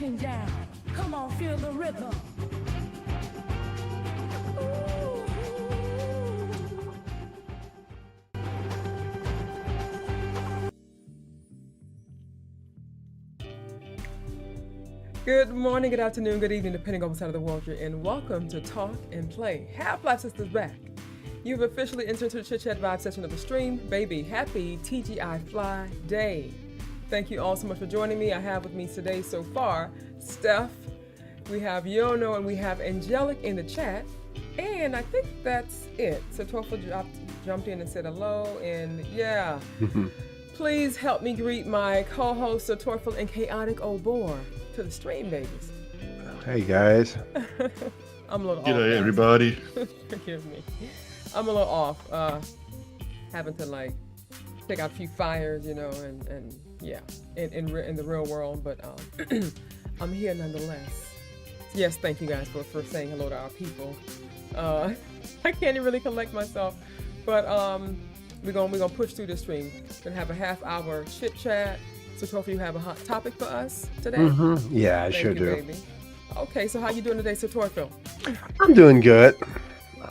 breaking down. Come on, feel the rhythm. Good morning, good afternoon, good evening, depending on what side of the world you're in. Welcome to Talk and Play. HalfLifeSistah's back. You've officially entered into the Chit-Chat Vibe Session of the stream. Baby, happy TGI Fly Day. Thank you all so much for joining me. I have with me today so far, Steph, we have Jono, and we have Angelic in the chat. And I think that's it. So Torful jumped in and said hello, and yeah. Please help me greet my co-hosts, Torful and Chaotic Obor, to the stream, babies. Hey, guys. I'm a little off. G'day, everybody. Forgive me. I'm a little off. Having to like pick out a few fires, you know, and yeah, in the real world, but I'm here nonetheless. Yes, thank you guys for saying hello to our people. I can't even really collect myself, but we're gonna push through this stream. We're gonna have a half-hour chit chat. So, Torful, you have a hot topic for us today? Yeah, I sure do. Baby. Okay, so how you doing today, Sir Torful? I'm doing good.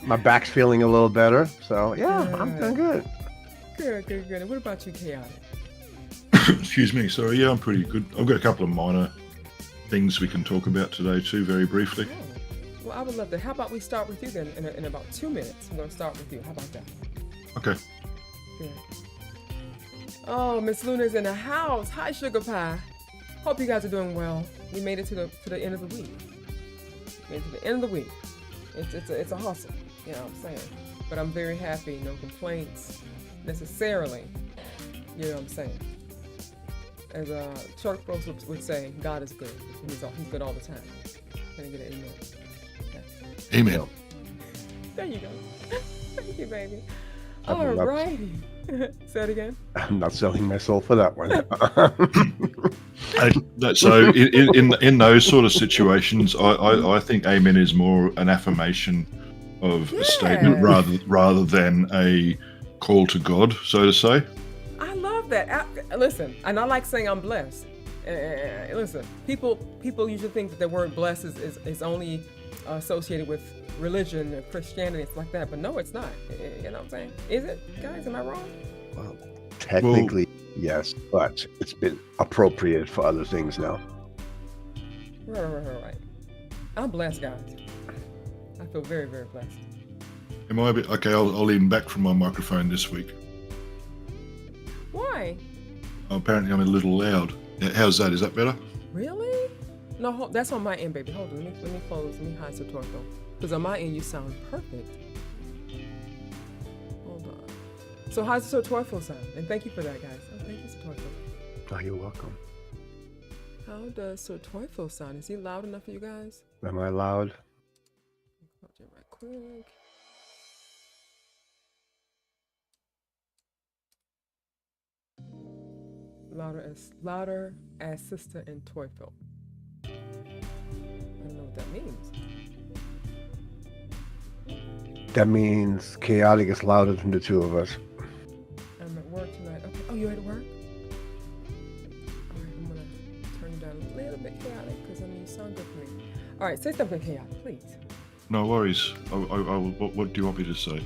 My back's feeling a little better, so yeah, I'm doing good. Good. And what about you, Chaotic? Excuse me, sorry. Yeah, I'm pretty good. I've got a couple of minor things we can talk about today too, very briefly. Oh. Well, I would love to. How about we start with you then in about 2 minutes? I'm going to start with you. How about that? Okay. Good. Oh, Miss Luna's in the house. Hi, Sugar Pie. Hope you guys are doing well. We made it to the end of the week. Made it to the end of the week. It's a hustle, you know what I'm saying? But I'm very happy. No complaints necessarily. You know what I'm saying? As church folks would say, God is good. He's good all the time. Can I get an amen? Okay. Email. There you go. Thank you, baby. All righty. Say it again. I'm not selling my soul for that one. So in those sort of situations, I think amen is more an affirmation of a statement rather than a call to God, so to say. I love that. Listen, and I like saying I'm blessed. Listen, people usually think that the word blessed is only associated with religion or Christianity, it's like that, but no, it's not. You know what I'm saying? Is it, guys? Am I wrong? Well, technically, yes, but it's been appropriated for other things now. Right. I'm blessed, guys. I feel very, very blessed. Am I a bit okay? I'll lean back from my microphone this week. Why? Apparently, I'm a little loud. How's that? Is that better? Really? No, that's on my end, baby. Hold on. Let me close. Let me hide some Torful. Because on my end, you sound perfect. Hold on. So how's Sir Torful sound? And thank you for that, guys. Oh, thank you, Sir Torful. Oh, you're welcome. How does Sir Torful sound? Is he loud enough for you guys? Am I loud? Close it right quick. Louder as Sister and Torful. I don't know what that means. That means Chaotic is louder than the two of us. I'm at work tonight. Okay. Oh, you're at work? All right, I'm gonna turn you down a little bit, Chaotic, because you sound good for me. All right, say something, Chaotic, please. No worries. What do you want me to say?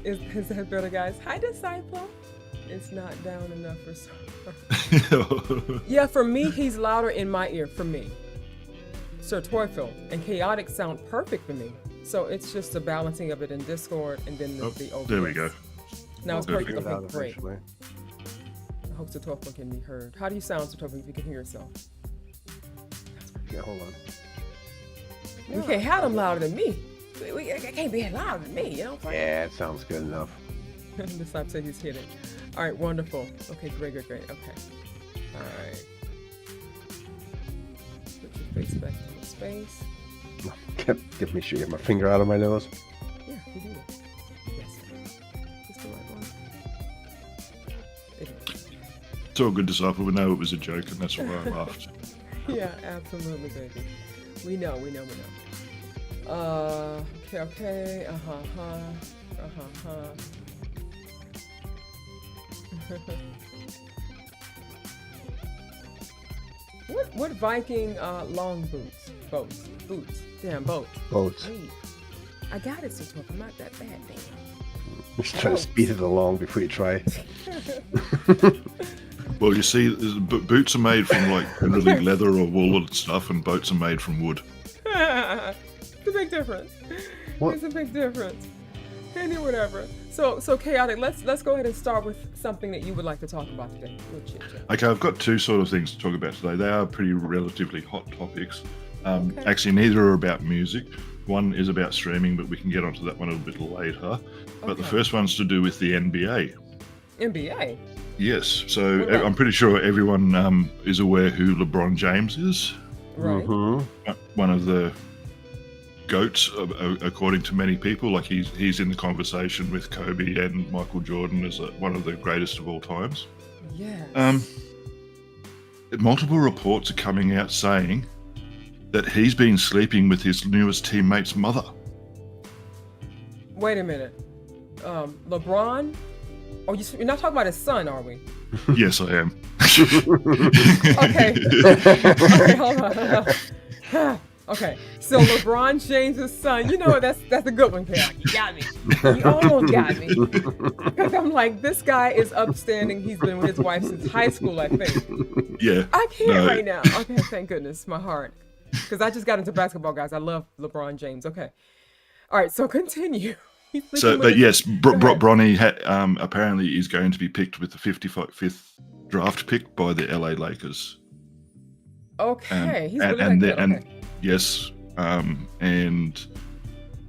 Is that better, guys? Hi, Disciple. It's not down enough for some. Yeah, for me, he's louder in my ear. For me, Sir Torful and Chaotic sound perfect for me. So it's just a balancing of it in Discord and then the OBS. There we go. Now it's perfect. Figure it out Okay, great. eventually. I hope Sir Torful can be heard. How do you sound, Sir Torful, if you can hear yourself? Yeah, hold on. We can't have them louder than me. It can't be louder than me, you know? Yeah, it sounds good enough. The stop said he's hitting. All right, wonderful. Okay, great. Okay. All right. Put your face back in the space. Give me sure you get my finger out of my nose. Yeah, you do it. Yes, sir. Just the right one. It is. It's all good, Disciple. We know it was a joke, and that's why I laughed. Yeah, absolutely, baby. We know. Okay. What Viking long boats? Damn, boats. Boats. Wait, I got it, so I'm not that bad, damn. Just try to speed it along before you try. Well, you see, boots are made from like really leather or wool and stuff, and boats are made from wood. It's a big difference. What? It's a big difference. Any whatever. So chaotic. Let's go ahead and start with something that you would like to talk about today. We'll chit-chat. Okay, I've got two sort of things to talk about today. They are pretty relatively hot topics. Okay. Actually, neither are about music. One is about streaming, but we can get onto that one a little bit later. But the Okay. first one's to do with the NBA. NBA. Yes, so What about- I'm pretty sure everyone is aware who LeBron James is. Right. Mm-hmm. One of the GOATs, according to many people. Like he's in the conversation with Kobe and Michael Jordan as one of the greatest of all times. Yes. Multiple reports are coming out saying that he's been sleeping with his newest teammate's mother. Wait a minute. LeBron? Oh, you're not talking about his son, are we? Yes, I am. Okay. Okay, hold on. Okay, so LeBron James' son, you know what? That's a good one, Cal. You got me. You almost got me. Because I'm like, this guy is upstanding. He's been with his wife since high school, I think. Yeah. I can't No. right now. Okay, thank goodness, my heart. Because I just got into basketball, guys. I love LeBron James. Okay. All right, so continue. He's So, sleeping with but his- yes, Go ahead. Bronny apparently is going to be picked with the 55th draft pick by the LA Lakers. Okay, he's and, really and, that the- good. and Okay. yes, and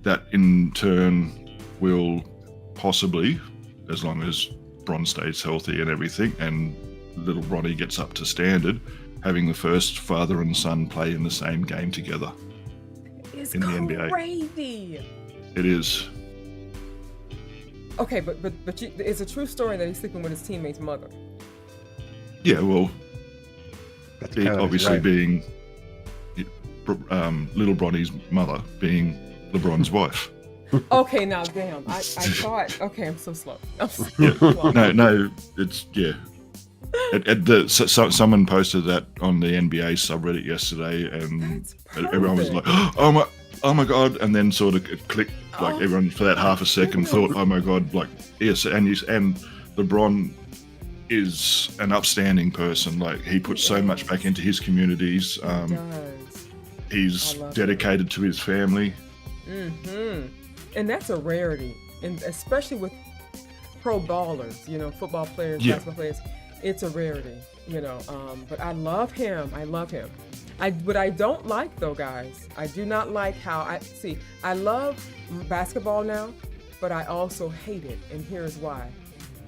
that in turn will possibly, as long as Bron stays healthy and everything, and little Bronny gets up to standard, having the first father and son play in the same game together. It's in the NBA. crazy. It is. Okay, but it's a true story that he's sleeping with his teammate's mother. Yeah, well, That's He- kind of obviously right. being little Bronny's mother being LeBron's wife. Okay, now damn, I thought. Okay, I'm so slow. I'm so Yeah. slow. No, it's yeah. Someone posted that on the NBA subreddit yesterday, and That's everyone was like, perfect. "Oh my god!" And then sort of it clicked, like Oh, everyone for that half a second thought, "Oh my god!" Like yes, and LeBron is an upstanding person. Like he puts so much back into his communities. does. He's I love dedicated to his family. Mm-hmm. And that's a rarity, and especially with pro ballers, you know, football players, Yeah. basketball players, it's a rarity, you know. But I love him. What I don't like though, guys, I do not like how I love basketball now, but I also hate it, and here's why.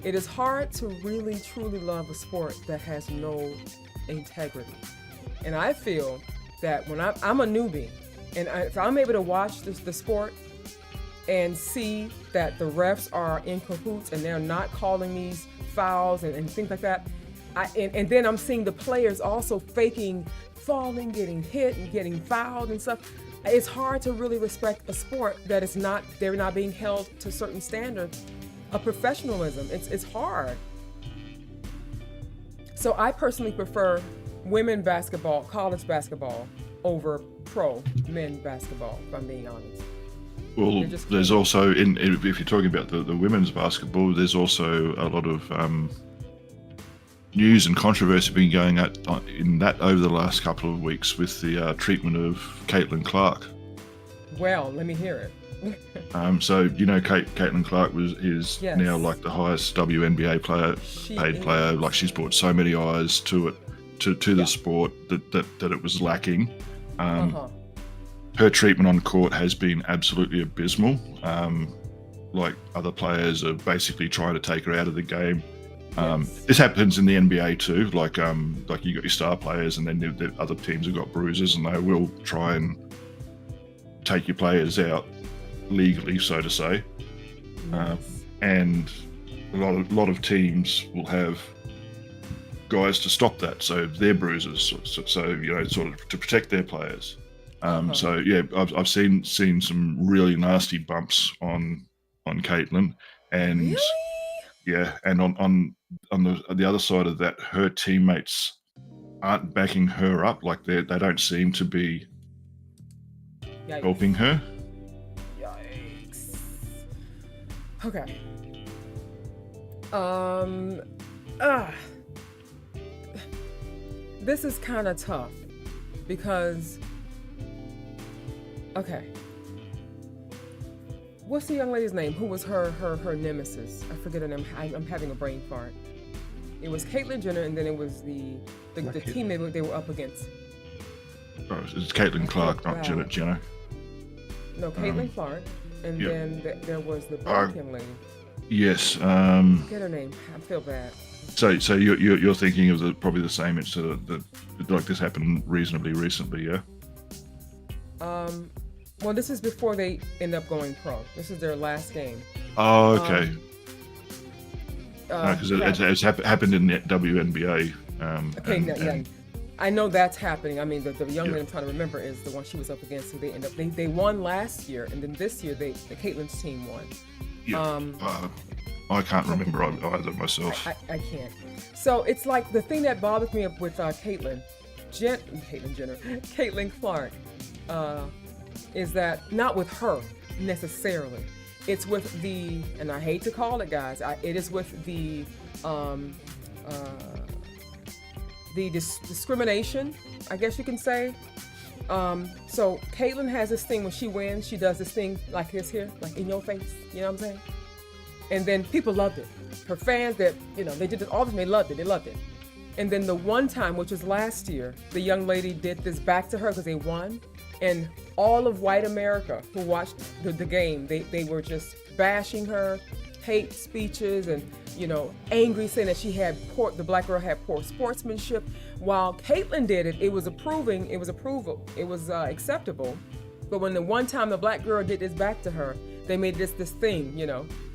It is hard to really truly love a sport that has no integrity. And I feel that when I'm a newbie, and if I'm able to watch the sport and see that the refs are in cahoots and they're not calling these fouls and things like that, and then I'm seeing the players also faking falling, getting hit, and getting fouled and stuff. It's hard to really respect a sport that is not, they're not being held to certain standards of professionalism. It's hard. So I personally prefer women basketball, college basketball, over pro men basketball, if I'm being honest. Well, You're just there's kidding. also if you're talking about the women's basketball, there's also a lot of news and controversy been going in that over the last couple of weeks with the treatment of Caitlin Clark. Well, let me hear it. So you know, Caitlin Clark is Yes. now like the highest WNBA She paid player. is. Like she's brought so many eyes to it, to Yeah. the sport that it was lacking. Uh-huh. Her treatment on court has been absolutely abysmal. Like other players are basically trying to take her out of the game. Yes. This happens in the NBA too. Like you got your star players, and then the other teams have got bruises, and they will try and take your players out legally, so to say. Yes. And a lot of teams will have guys to stop that, so they're bruises, so you know, sort of to protect their players. So yeah, I've seen some really nasty bumps on Caitlin, and Really? yeah, and on the other side of that, her teammates aren't backing her up. Like they don't seem to be Yikes. helping her. Yikes. Okay. This is kind of tough because, okay. What's the young lady's name? Who was her nemesis? I forget her name. I'm having a brain fart. It was Caitlyn Jenner, and then it was the teammate they were up against. Oh, it's Caitlin Clark, not Jenner. No, Caitlin Clark, and then there was the black young lady. Yes. Get her name. I feel bad. So you're thinking of probably the same incident that like this happened reasonably recently, yeah? Well, this is before they end up going pro. This is their last game. Oh, okay. Because it's happened in the WNBA. Okay, I know that's happening. I mean, the young lady I'm trying to remember is the one she was up against. Who they won last year, and then this year the Caitlyn's team won. Yeah. I can't remember either myself. I can't. So it's like the thing that bothers me with Caitlyn Clark, is that not with her necessarily. It's with the, and I hate to call it, guys. It is with the discrimination, I guess you can say. So Caitlyn has this thing when she wins, she does this thing like this here, like in your face. You know what I'm saying? And then people loved it. Her fans that, they did this all the time, they loved it. And then the one time, which was last year, the young lady did this back to her because they won. And all of white America who watched the game, they were just bashing her, hate speeches, and, angry, saying that the black girl had poor sportsmanship. While Caitlyn did it, it was acceptable. But when the one time the black girl did this back to her, they made this thing,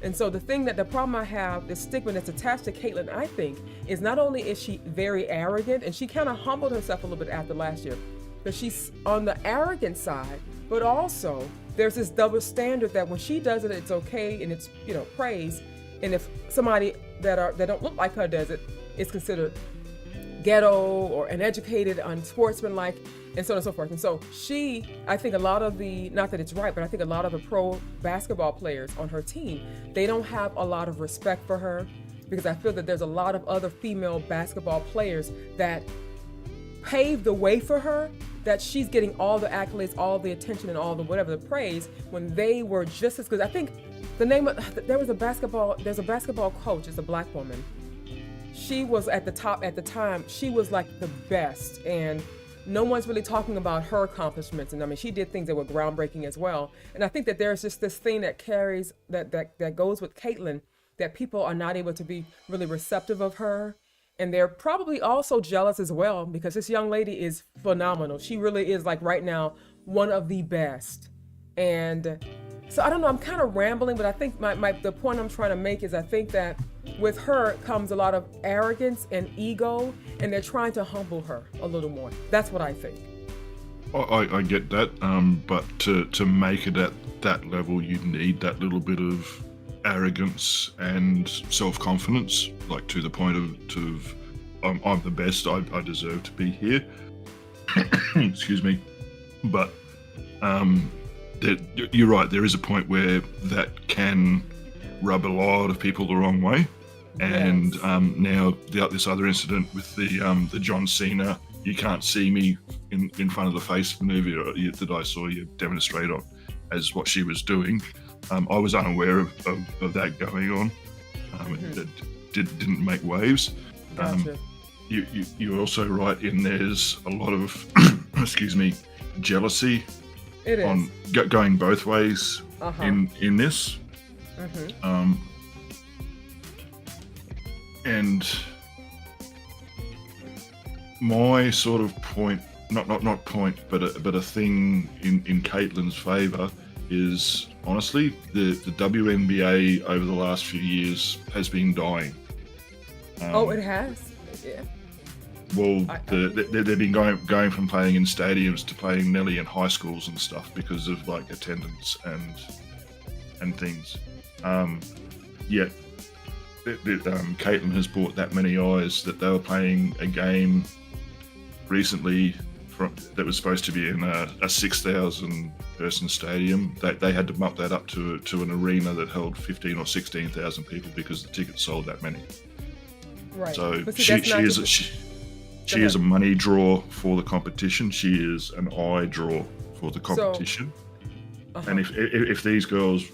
And so the problem I have, the stigma that's attached to Caitlyn, I think, is not only is she very arrogant, and she kind of humbled herself a little bit after last year, but she's on the arrogant side, but also there's this double standard that when she does it, it's okay and it's, praise. And if somebody that don't look like her does it, it's considered ghetto or uneducated, unsportsmanlike, and so on and so forth. And so I think a lot of not that it's right, but I think a lot of the pro basketball players on her team, they don't have a lot of respect for her, because I feel that there's a lot of other female basketball players that paved the way for her, that she's getting all the accolades, all the attention, and all the whatever, the praise, when they were just as good. I think there's a basketball coach, it's a black woman. She was at the top at the time. She was like the best, and no one's really talking about her accomplishments. And I mean, she did things that were groundbreaking as well. And I think that there's just this thing that carries, that goes with Caitlyn, that people are not able to be really receptive of her. And they're probably also jealous as well, because this young lady is phenomenal. She really is, like, right now, one of the best. And so I don't know, I'm kind of rambling, but I think the point I'm trying to make is I think that with her comes a lot of arrogance and ego, and they're trying to humble her a little more. That's what I think. I get that, but to make it at that level, you need that little bit of arrogance and self-confidence, like to the point of I'm the best, I deserve to be here. Excuse me. But you're right, there is a point where that can rub a lot of people the wrong way. And yes. Now this other incident with the John Cena, you can't see me in front of the face maneuver that I saw you demonstrate on as what she was doing. I was unaware of that going on. It didn't make waves. Gotcha. You're also right in there's a lot of jealousy. It is. On going both ways in this. And my sort of point, not point, but a thing in Caitlyn's favour is, honestly, the WNBA over the last few years has been dying. It has? Yeah. Well, they've been going from playing in stadiums to playing nearly in high schools and stuff because of like attendance and things. Yet Caitlyn has brought that many eyes that they were playing a game recently that was supposed to be in a 6,000 person stadium. They had to bump that up to an arena that held 15 or 16,000 people because the tickets sold that many. Right. So But see, she is a money draw for the competition. She is an eye draw for the competition. And if these girls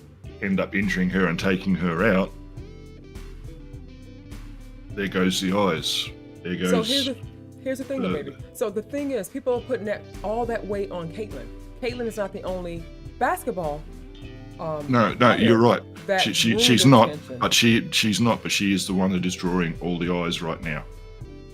end up injuring her and taking her out, there goes the eyes. There goes. So here's the thing, though, baby. So the thing is, people are putting all that weight on Caitlin. Caitlin is not the only basketball. No, you're right. She's not, attention. but she's not. But she is the one that is drawing all the eyes right now.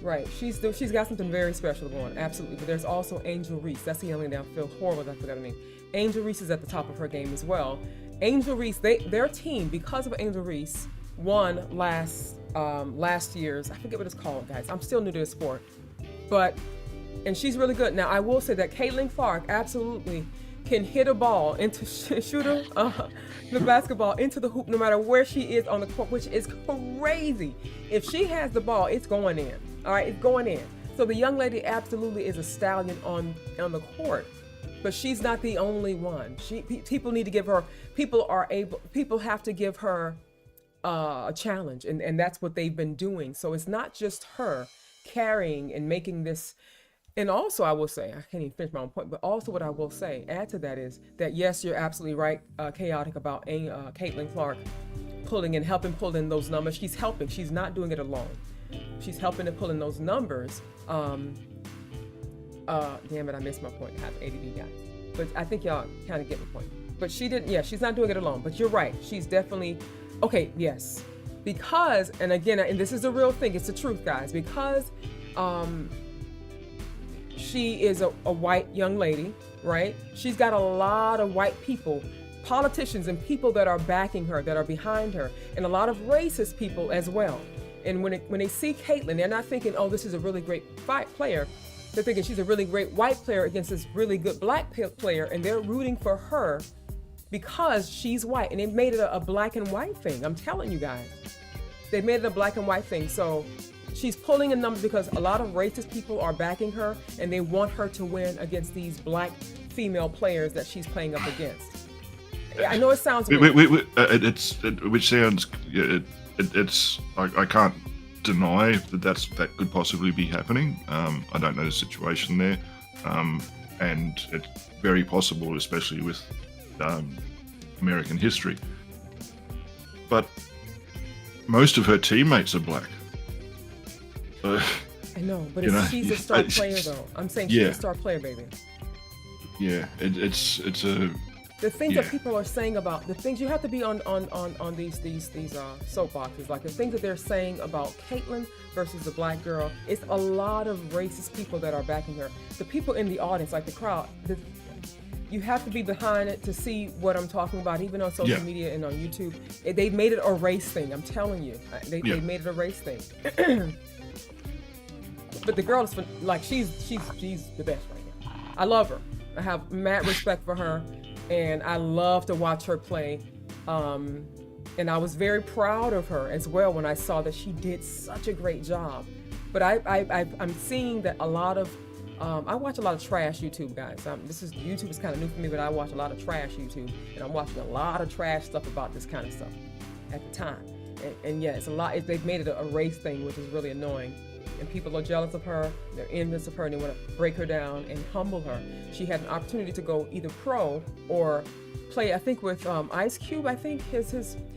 Right. She's got something very special going. Absolutely. But there's also Angel Reese. That's the young lady. I feel horrible that I forgot her name. Angel Reese is at the top of her game as well. Angel Reese, their team, because of Angel Reese, won last year's. I forget what it's called, guys. I'm still new to the sport. And she's really good. Now, I will say that Caitlin Clark absolutely can hit a ball into the basketball into the hoop no matter where she is on the court, which is crazy. If she has the ball, it's going in. All right, it's going in. So the young lady absolutely is a stallion on the court, but she's not the only one. People need to give her. People have to give her a challenge, and that's what they've been doing. So it's not just her carrying and making this. And also, I will say, I can't even finish my own point, but also what I will say, add to that is that, yes, you're absolutely right, chaotic about Caitlin Clark helping pull in those numbers. She's helping. She's not doing it alone. She's helping to pull in those numbers. Damn it, I missed my point. I have ADD, guys. But I think y'all kind of get my point. But she's not doing it alone. But you're right. She's definitely, okay, yes. Because, and again, and this is the real thing, it's the truth, guys, because she is a white young lady, right? She's got a lot of white people, politicians and people that are backing her, that are behind her, and a lot of racist people as well. And when they see Caitlin, they're not thinking, oh, this is a really great player. They're thinking she's a really great white player against this really good black player, and they're rooting for her because she's white. And they've made it a black and white thing. I'm telling you guys. They've made it a black and white thing. So she's pulling in numbers because a lot of racist people are backing her, and they want her to win against these black female players that she's playing up against. I know it sounds weird. Which sounds... I can't deny that could possibly be happening. I don't know the situation there, and it's very possible, especially with American history. But most of her teammates are black. So, I know, but she's a star player, though. I'm saying she's a star player, baby. Yeah, it's a. The things that people are saying about the things you have to be on these soapboxes, like the things that they're saying about Caitlin versus the black girl. It's a lot of racist people that are backing her. The people in the audience, like the crowd, you have to be behind it to see what I'm talking about. Even on social media and on YouTube, they've made it a race thing. I'm telling you, they made it a race thing. But the girl is like she's the best right now. I love her. I have mad respect for her. And I love to watch her play. And I was very proud of her as well when I saw that she did such a great job. But I'm seeing that a lot of, I watch a lot of trash YouTube, guys. YouTube is kind of new for me, but I watch a lot of trash YouTube. And I'm watching a lot of trash stuff about this kind of stuff at the time. And yeah, it's a lot. They've made it a race thing, which is really annoying. And people are jealous of her, they're envious of her, and they want to break her down and humble her. She had an opportunity to go either pro or play, I think, with Ice Cube. I think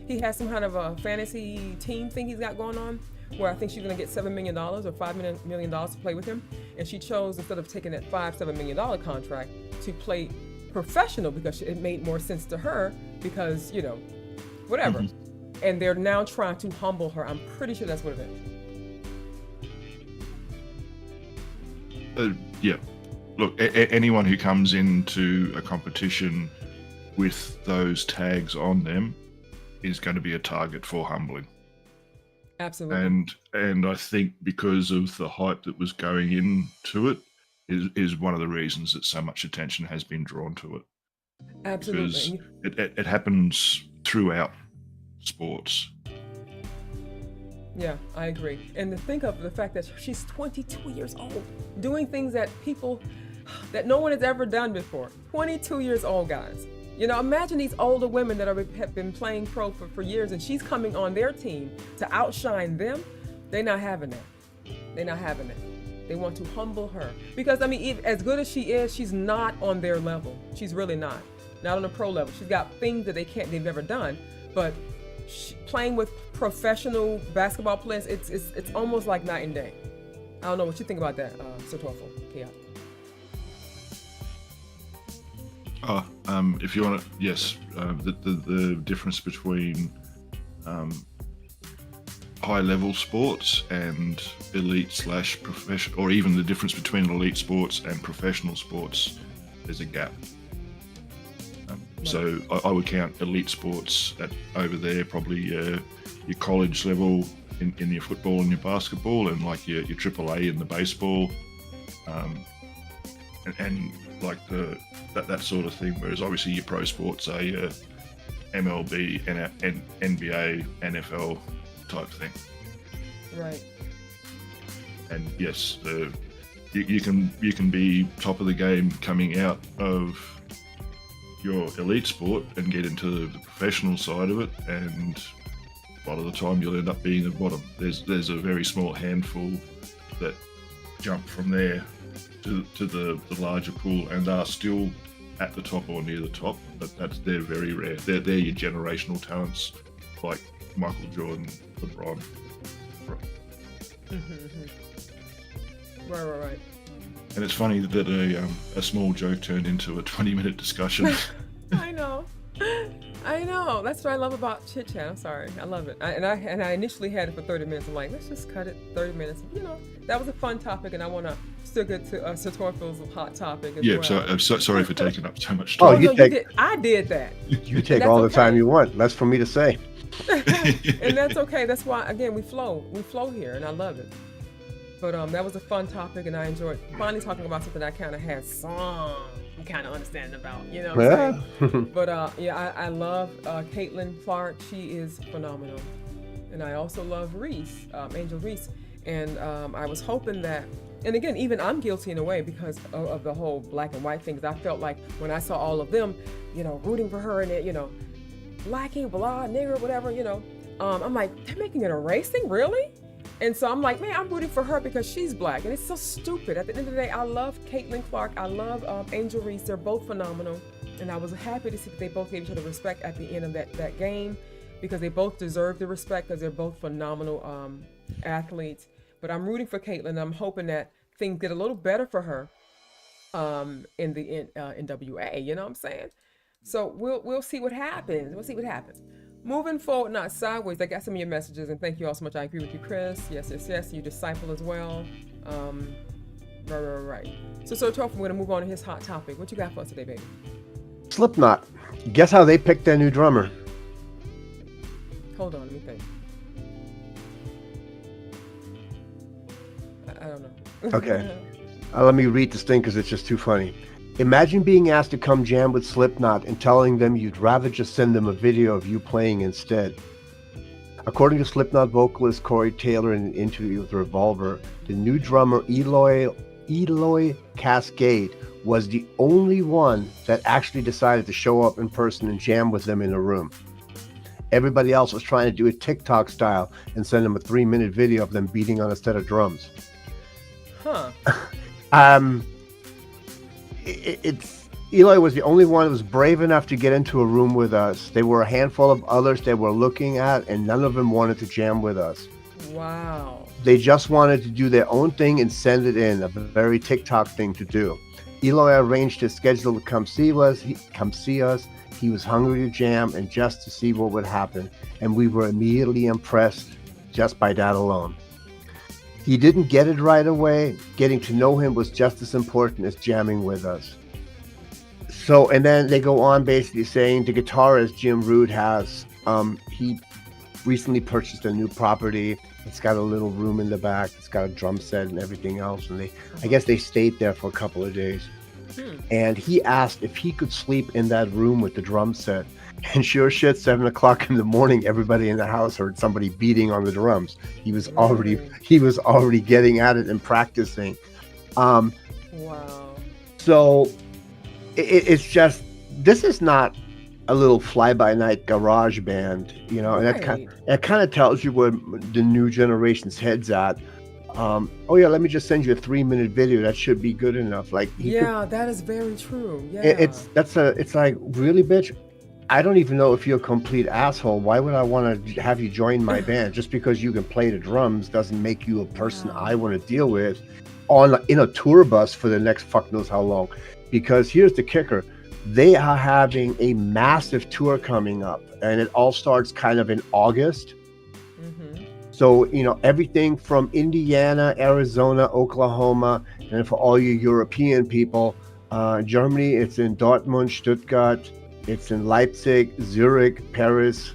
he has some kind of a fantasy team thing he's got going on, where I think she's going to get $7 million or $5 million to play with him. And she chose, instead of taking that $7 million contract, to play professional because it made more sense to her because, whatever. Mm-hmm. And they're now trying to humble her. I'm pretty sure that's what it is. Look, anyone who comes into a competition with those tags on them is going to be a target for humbling. Absolutely. And I think because of the hype that was going into it is one of the reasons that so much attention has been drawn to it. Because it happens throughout sports. Yeah, I agree. And to think of the fact that she's 22 years old, doing things that that no one has ever done before. 22 years old, guys. You know, imagine these older women that have been playing pro for years, and she's coming on their team to outshine them. They're not having that. They're not having it. They want to humble her. Because, I mean, as good as she is, she's not on their level. She's really not. Not on a pro level. She's got things that they've never done. But playing with professional basketball players, it's almost like night and day. I don't know what you think about that, Satorful. Yeah. If you want to, yes, the difference between high-level sports and elite/professional, or even the difference between elite sports and professional sports, there's a gap. So I would count elite sports over there, probably your college level in your football and your basketball, and like your AAA in the baseball, and like that sort of thing. Whereas obviously your pro sports are your MLB, NBA, NFL type thing. Right. And yes, you can be top of the game coming out of your elite sport and get into the professional side of it, and a lot of the time you'll end up being at the bottom. There's a very small handful that jump from there to the larger pool and are still at the top or near the top, but they're very rare. They're your generational talents, like Michael Jordan, LeBron. Right. And it's funny that a small joke turned into a 20-minute discussion. I know. That's what I love about Chit Chat. I'm sorry, I love it. I initially had it for 30 minutes. I'm like, let's just cut it 30 minutes. You know, that was a fun topic, and I want to still get to Satorfil's hot topic as well. So I'm so sorry for taking up so much time. You did. I did that. You take all the time you want. That's for me to say. And that's okay. That's why, again, we flow here, and I love it. But that was a fun topic, and I enjoyed finally talking about something I kind of had some kind of understanding about, you know what I'm saying? But I love Caitlin Clark. She is phenomenal. And I also love Reese, Angel Reese. And I was hoping that, and again, even I'm guilty in a way because of the whole black and white thing, because I felt like when I saw all of them, you know, rooting for her and it, you know, blackie, blah, nigger, whatever, you know, I'm like, they're making it a race thing, really? And so I'm like, man, I'm rooting for her because she's black. And it's so stupid. At the end of the day, I love Caitlin Clark. I love Angel Reese. They're both phenomenal. And I was happy to see that they both gave each other respect at the end of that game, because they both deserve the respect because they're both phenomenal athletes. But I'm rooting for Caitlin. I'm hoping that things get a little better for her in the NWA. You know what I'm saying? So we'll see what happens. Moving forward, not sideways. I got some of your messages, and thank you all so much. I agree with you, Chris. Yes. You disciple as well. Right. So Tofu, we're gonna move on to his hot topic. What you got for us today, baby? Slipknot. Guess how they picked their new drummer? Hold on, let me think. I don't know. Okay. Let me read this thing because it's just too funny. Imagine being asked to come jam with Slipknot and telling them you'd rather just send them a video of you playing instead. According to Slipknot vocalist Corey Taylor in an interview with Revolver, the new drummer Eloy Cascade was the only one that actually decided to show up in person and jam with them in a room. Everybody else was trying to do it TikTok style and send them a 3-minute video of them beating on a set of drums. Huh. Eloy was the only one that was brave enough to get into a room with us. There were a handful of others they were looking at, and none of them wanted to jam with us. Wow. They just wanted to do their own thing and send it in, a very TikTok thing to do. Eloy arranged his schedule to come see us. He was hungry to jam and just to see what would happen, and we were immediately impressed just by that alone. He didn't get it right away. Getting to know him was just as important as jamming with us. So, and then they go on basically saying the guitarist Jim Root has, he recently purchased a new property. It's got a little room in the back. It's got a drum set and everything else. And I guess they stayed there for a couple of days. And he asked if he could sleep in that room with the drum set. And sure shit, 7 o'clock in the morning, everybody in the house heard somebody beating on the drums. He was already getting at it and practicing. Wow. So it's just, this is not a little fly-by-night garage band, you know, and that kind of tells you where the new generation's head's at. Oh yeah, let me just send you a 3-minute video. That should be good enough. Like, that is very true. Yeah, it's like, really, bitch. I don't even know if you're a complete asshole. Why would I want to have you join my band? Just because you can play the drums doesn't make you a person I want to deal with in a tour bus for the next fuck knows how long. Because here's the kicker. They are having a massive tour coming up, and it all starts kind of in August. Mm-hmm. So, you know, everything from Indiana, Arizona, Oklahoma, and for all you European people, Germany, it's in Dortmund, Stuttgart, it's in Leipzig, Zurich, Paris,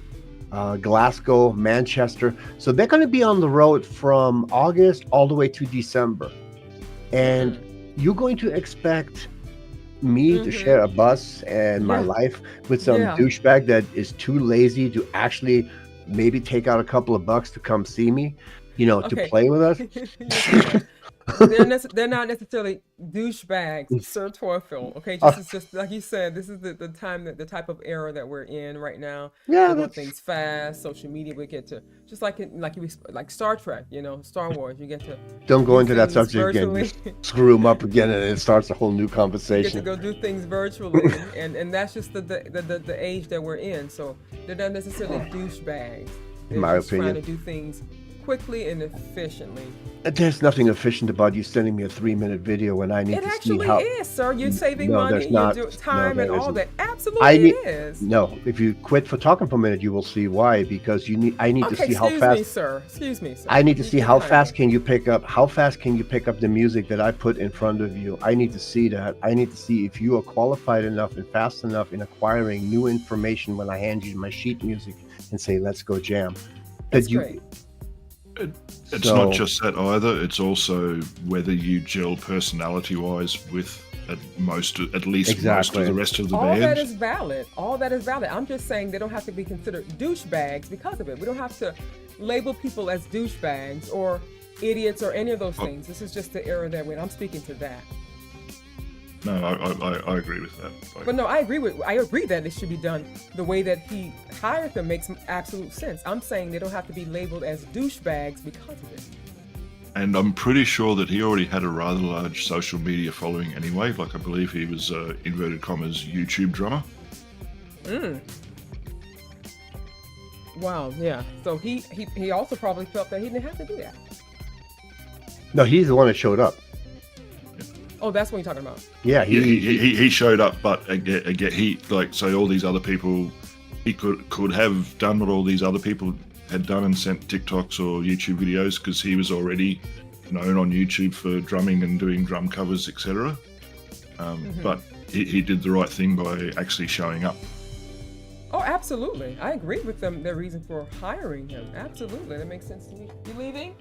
Glasgow, Manchester. So they're going to be on the road from August all the way to December. And you're going to expect me to share a bus and my life with some douchebag that is too lazy to actually maybe take out a couple of bucks to come see me, you know, to play with us. They're not necessarily douchebags, Sir Torfil. Okay, this is just like you said. This is the time that the type of era that we're in right now. Yeah, we want things fast. Social media, we get to just like Star Trek, you know, Star Wars. You get to don't go into that subject again. Screw them up again, and it starts a whole new conversation. You get to go do things virtually, and that's just the age that we're in. So they're not necessarily douchebags. They're in my just opinion, trying to do things quickly and efficiently. There's nothing efficient about you sending me a 3-minute video when I need to see how. It actually is, sir. You're saving money, time, and all that. Absolutely, it is. No, if you quit for talking for a minute, you will see why. Because I need to see how fast. Excuse me, sir. I need to see how fast can you pick up. How fast can you pick up the music that I put in front of you? I need to see that. I need to see if you are qualified enough and fast enough in acquiring new information when I hand you my sheet music and say, "Let's go jam." That's great. It's not just that either. It's also whether you gel personality-wise with at least most of the rest of the band. All that is valid. I'm just saying they don't have to be considered douchebags because of it. We don't have to label people as douchebags or idiots or any of those things. This is just the era that we're in. I'm speaking to that. No, I agree with that. But no, I agree that it should be done the way that he hired them makes absolute sense. I'm saying they don't have to be labeled as douchebags because of it. And I'm pretty sure that he already had a rather large social media following anyway. Like, I believe he was inverted commas YouTube drummer. Wow, yeah. So he also probably felt that he didn't have to do that. No, he's the one that showed up. Oh, that's what you're talking about. Yeah, he showed up, but again, he all these other people, he could have done what all these other people had done and sent TikToks or YouTube videos because he was already known on YouTube for drumming and doing drum covers, etc. But he did the right thing by actually showing up. Oh, absolutely. I agree with them. Their reason for hiring him. Absolutely, that makes sense to me. You leaving?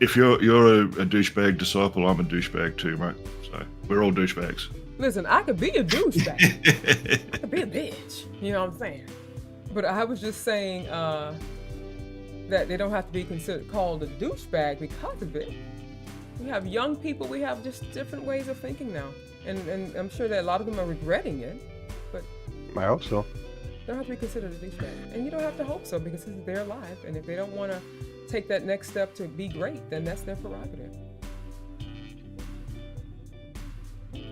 If you're a douchebag disciple, I'm a douchebag too, mate. So we're all douchebags. Listen, I could be a douchebag. I could be a bitch. You know what I'm saying? But I was just saying that they don't have to be called a douchebag because of it. We have young people. We have just different ways of thinking now, and I'm sure that a lot of them are regretting it. But I hope so. They don't have to be considered a douchebag, and you don't have to hope so because this is their life, and if they don't want to take that next step to be great, then that's their prerogative. You know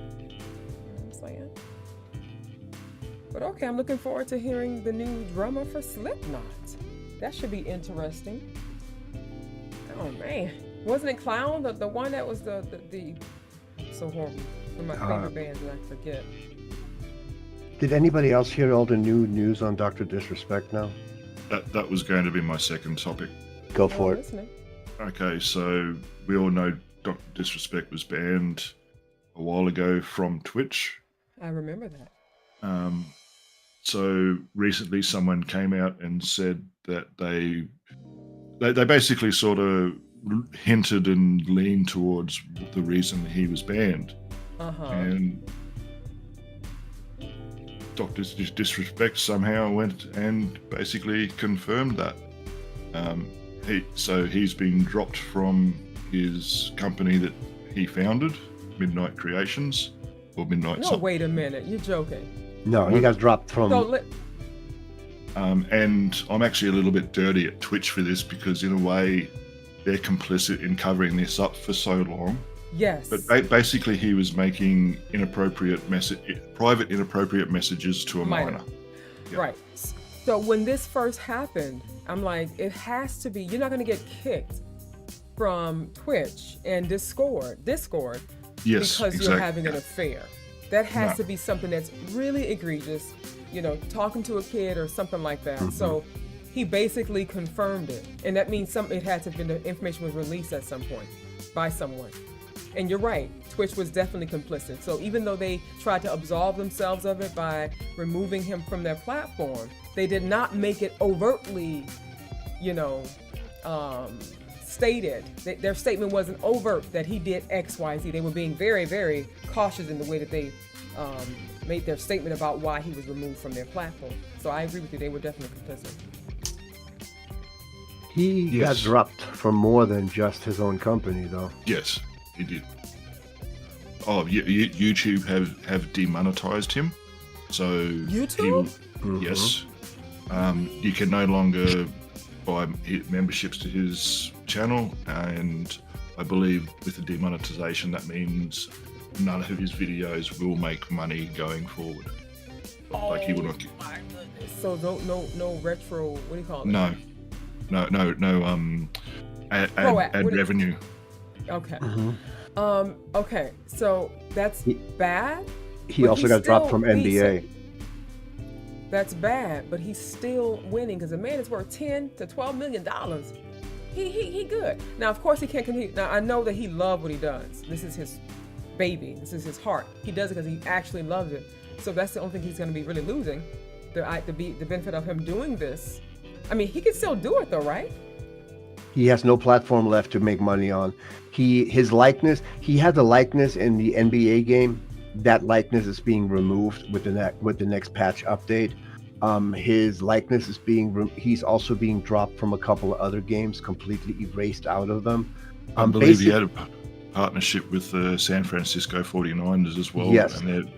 what I'm saying? But okay, I'm looking forward to hearing the new drummer for Slipknot. That should be interesting. Oh man, wasn't it Clown, the one that was the so horrible? One of my favorite bands, and I forget. Did anybody else hear all the new news on Dr. Disrespect now? That was going to be my second topic. Go for it. Listening. Okay, so we all know Dr. Disrespect was banned a while ago from Twitch. I remember that. So recently someone came out and said that they basically sort of hinted and leaned towards the reason he was banned. And Dr. Disrespect somehow went and basically confirmed that. He's been dropped from his company that he founded, Midnight Creations, or Midnight. No, wait a minute, you're joking. No, he got dropped from. And I'm actually a little bit dirty at Twitch for this because, in a way, they're complicit in covering this up for so long. Yes. But basically, he was making private inappropriate messages to a minor. Yeah. Right. So when this first happened, I'm like, it has to be. You're not going to get kicked from Twitch and Discord. Yes, because exactly. you're having an affair. That has to be something that's really egregious. Talking to a kid or something like that. Mm-hmm. So he basically confirmed it, and that means it had to have been, the information was released at some point by someone. And you're right, Twitch was definitely complicit. So even though they tried to absolve themselves of it by removing him from their platform, they did not make it overtly, stated. Their statement wasn't overt that he did X, Y, Z. They were being very, very cautious in the way that they made their statement about why he was removed from their platform. So I agree with you, they were definitely complicit. He got dropped from more than just his own company, though. Yes, he did. Oh, YouTube have demonetized him. So YouTube? Yes. You can no longer buy memberships to his channel, and I believe with the demonetization, that means none of his videos will make money going forward. Like he will not. My goodness. So no retro. What do you call it? No. Ad revenue. Okay. Okay. So that's bad. He also got dropped from NBA. That's bad, but he's still winning because the man is worth $10 to $12 million. He good. Now, of course, he can't continue. Now, I know that he loves what he does. This is his baby. This is his heart. He does it because he actually loves it. So that's the only thing he's going to be really losing. The benefit of him doing this. I mean, he can still do it though, right? He has no platform left to make money on. His likeness. He had the likeness in the NBA game. That likeness is being removed with the next patch update. His likeness is he's also being dropped from a couple of other games, completely erased out of them. I believe he had a partnership with the San Francisco 49ers as well. Yes. And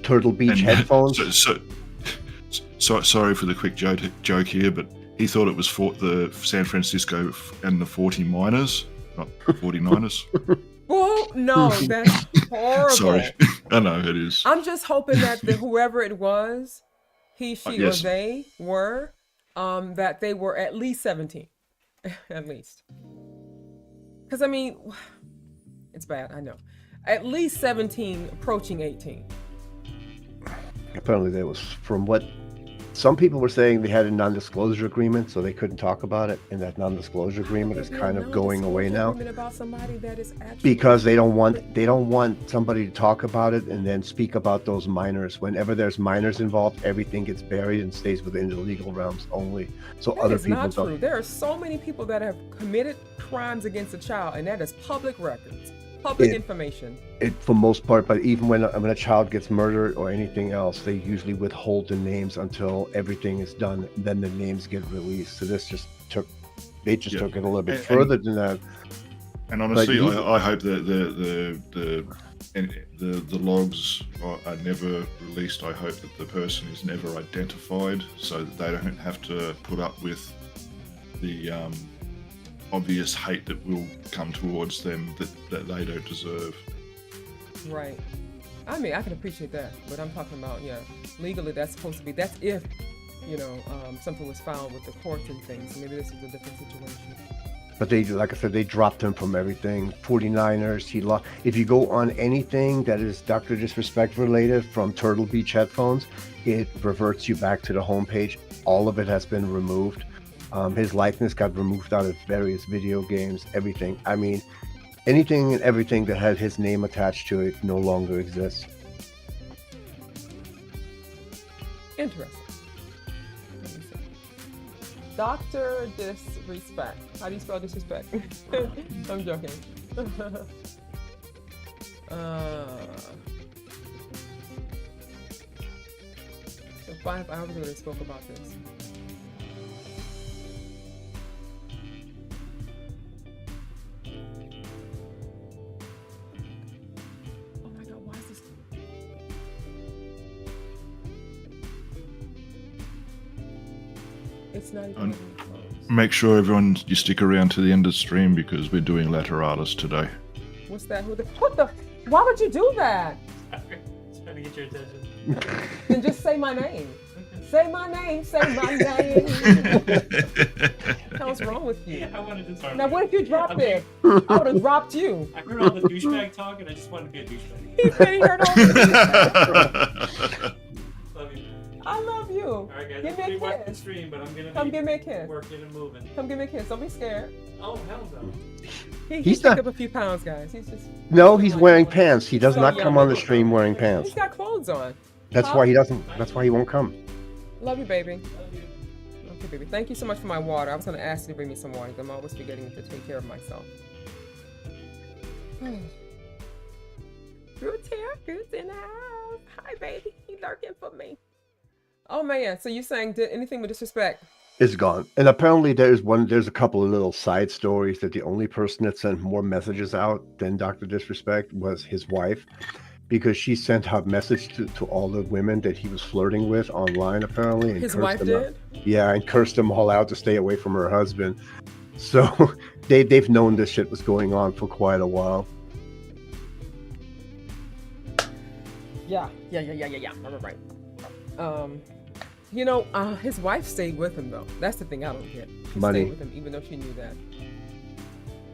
Turtle Beach headphones. So sorry for the quick joke here, but he thought it was for the San Francisco and the 49ers, not 49ers. Well, no, that's horrible. Sorry, I know it is. I'm just hoping that whoever it was, he, she, yes. or they were, that they were at least 17, at least. Because I mean, it's bad, I know. At least 17, approaching 18. Apparently, there was, from what some people were saying, they had a non-disclosure agreement, so they couldn't talk about it, and that non-disclosure agreement is kind of going away now. About somebody that is because they don't want somebody to talk about it and then speak about those minors. Whenever there's minors involved, everything gets buried and stays within the legal realms only. So other people don't. That's not true. There are so many people that have committed crimes against a child, and that is public records. Public information. For most part, but even when a child gets murdered or anything else, they usually withhold the names until everything is done. Then the names get released. So this just took it a little bit further than that. And honestly, I hope that the logs are never released. I hope that the person is never identified, so that they don't have to put up with the obvious hate that will come towards them that they don't deserve. Right. I mean, I can appreciate that, but I'm talking about, legally that's supposed to be, that's if, something was found with the courts and things. Maybe this is a different situation. But they, like I said, they dropped him from everything. 49ers, he lost. If you go on anything that is Dr. Disrespect related from Turtle Beach headphones, it reverts you back to the homepage. All of it has been removed. His likeness got removed out of various video games, everything. I mean, anything and everything that had his name attached to it no longer exists. Interesting. Dr. Disrespect. How do you spell disrespect? I'm joking. 5 hours ago they spoke about this. Oh my God, why is this? It's not even close. Make sure everyone you stick around to the end of the stream because we're doing lateralis today. What's that? What the? Why would you do that? Trying to get your attention. Then just say my name. Say my name. Say my name. What's wrong with you? I wanted to start. Now, what if you dropped it? I would have dropped you. I heard all the douchebag talk and I just wanted to be a douchebag. He said he heard all this. Love you. I love you. Alright guys, Give me I'm a watching the kiss. stream, but I'm gonna Come be give me a kiss. working and moving. Come give me a kiss. Don't be scared. Oh, hell no. He He's picked not- up a few pounds, guys. He's just. No, he's wearing pants. He does So not come on the yummy. stream wearing pants. He's got clothes on. That's why he doesn't. That's why he won't come. Love you, baby. Love you. Okay, baby. Thank you so much for my water. I was going to ask you to bring me some water because I'm always forgetting to take care of myself. Groot's here. Groot's in the house. Hi, baby. He lurking for me. Oh, man. So you're saying did anything with disrespect? Is gone. And apparently there's a couple of little side stories that the only person that sent more messages out than Dr. Disrespect was his wife, because she sent out message to all the women that he was flirting with online apparently. And His cursed wife them did? out. Yeah, and cursed them all out to stay away from her husband. So they've known this shit was going on for quite a while. Yeah. Right. You know, his wife stayed with him though. That's the thing I don't get. She Money. stayed with him even though she knew that.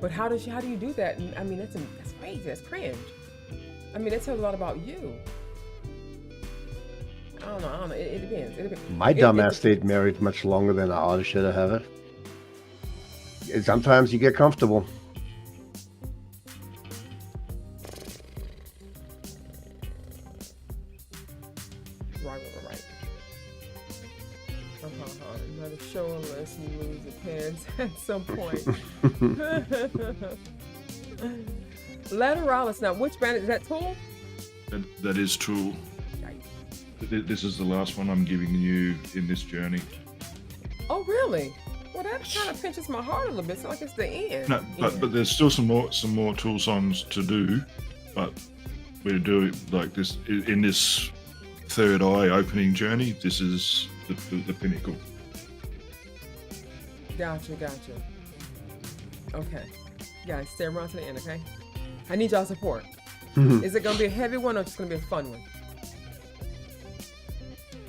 But how do you do that? And I mean, that's crazy. That's cringe. I mean, that tells a lot about you. I don't know. It depends. It depends. My dumbass stayed married much longer than I ought to should have it. And sometimes you get comfortable. Right. Another show unless you lose your pants at some point. Lateralis. Now, which band is that? Tool? That is Tool. Yikes. This is the last one I'm giving you in this journey. Oh, really? Well, that kind of pinches my heart a little bit. It's like it's the end. No, but there's still some more Tool songs to do, but we're doing like this in this third eye opening journey. This is the pinnacle. Gotcha. Okay. Guys, stay around to the end, okay? I need y'all support. Is it gonna be a heavy one or just gonna be a fun one?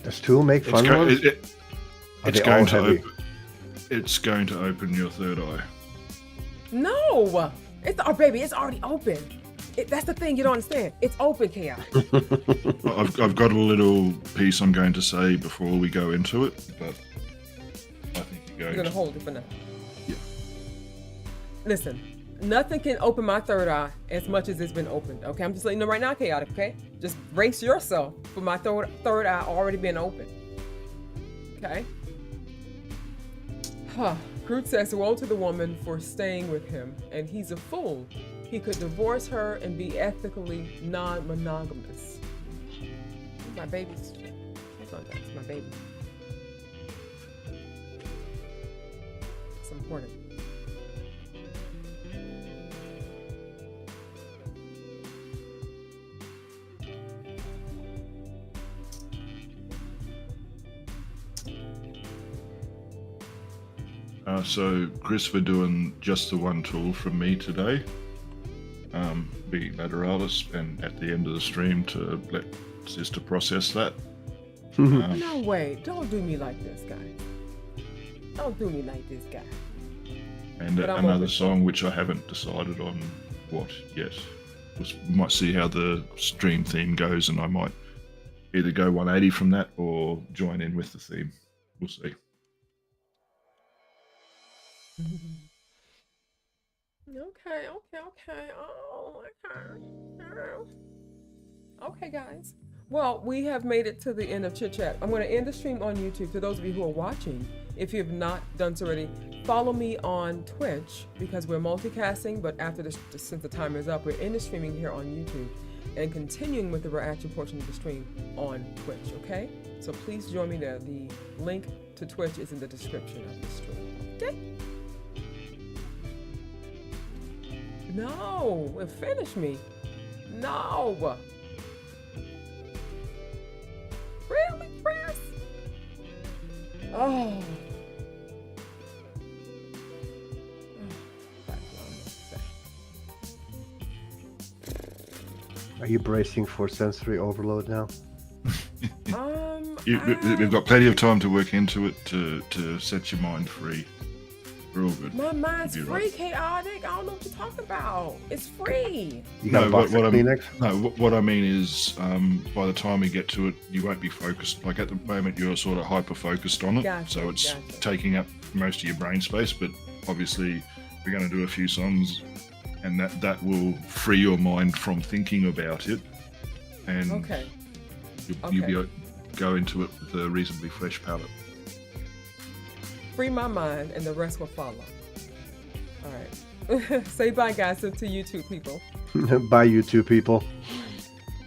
Does Tool make fun ones? It's going to open your third eye. No! It's baby, it's already open. That's the thing you don't understand. It's open, Chaos. I've got a little piece I'm going to say before we go into it, but I think You're gonna hold it for now. Yeah. Listen, nothing can open my third eye as much as it's been opened. Okay, I'm just letting you know right now, Chaotic. Okay, just brace yourself for my third eye already being open. Okay. Groot says, "Woe to the woman for staying with him, and he's a fool. He could divorce her and be ethically non-monogamous." My baby's. Hold on, guys. My baby. It's important. So Chris, we're doing just the one tool from me today, being Lateralis, and at the end of the stream to let Sister process that. No way. Don't do me like this, guy. Don't do me like this, guy. And But I'm another open. song which I haven't decided on what yet. We might see how the stream theme goes, and I might either go 180 from that or join in with the theme. We'll see. Okay. Oh, okay, guys. Well, we have made it to the end of Chit Chat. I'm going to end the stream on YouTube. To those of you who are watching, if you have not done so already, follow me on Twitch because we're multicasting. But after this, since the timer is up, we're in the streaming here on YouTube. and continuing with the reaction portion of the stream on Twitch, okay? So please join me there. The link to Twitch is in the description of the stream, okay? No, it finished me. No. Really, Chris? Oh. Are you bracing for sensory overload now? We've got plenty of time to work into it to set your mind free. We're all good. My mind's You'll be free, right. chaotic. I don't know what you're talking about. It's free. You got a box of Kleenex? What I mean is, by the time we get to it, you won't be focused. Like at the moment, you're sort of hyper focused on it, Gotcha, so it's gotcha. taking up most of your brain space. But obviously, we're going to do a few songs, and that will free your mind from thinking about it, and Okay. you'll be go into it with a reasonably fresh palate. Free my mind, and the rest will follow. All right. Say bye, guys, to you two people. Bye, you two people.